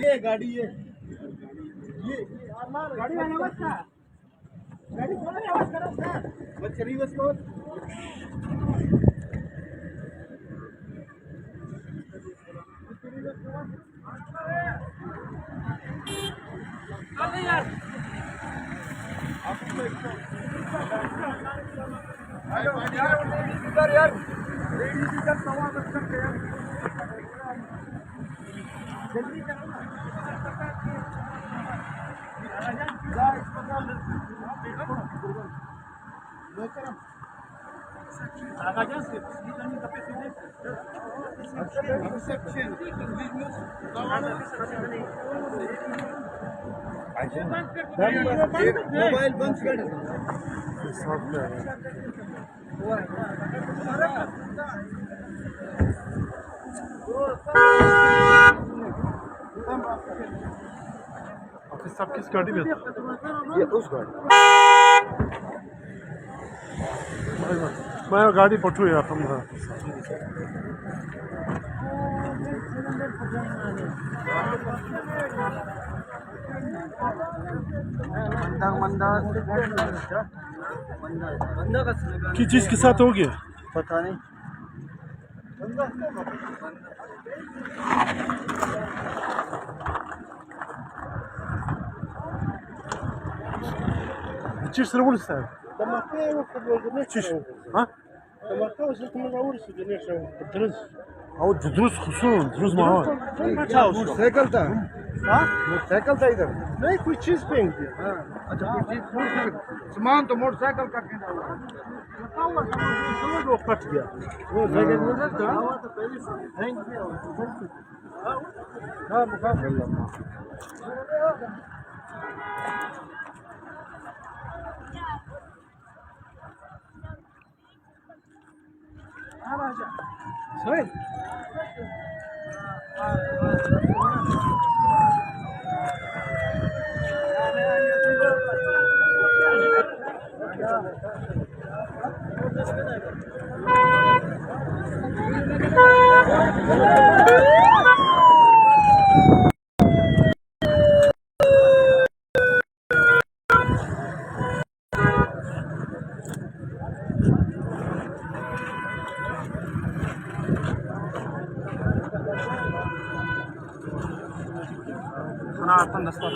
ये गाड़ी ये गाड़ी आने मत का गाड़ी कोण आवाज करा सर बच्चे रिवर्स को अरे यार यार लेडीज इधर सवा बज सकते हैं जल्दी करो ना मोबाइल बंद कर सब किस गाड़ी में ये उस गाड़ी मैं गाड़ी पठू यार तुम किस चीज के साथ हो गया पता नहीं Чиш революция. Да Матео, Чиш. А? Да Матео, что мы на улице, конечно, дрыз. А вот друз хусун, друз маа. मोटरसाइकिल था हाँ मोटरसाइकिल था इधर नहीं कोई चीज फेंक दिया हाँ अच्छा कोई चीज सामान तो मोटरसाइकिल का फेंका हुआ समझ वो फट गया वो जगह में था तो पहले से फेंक दिया हाँ बुखार कर लो हाँ राजा सोहेल आपण नसतो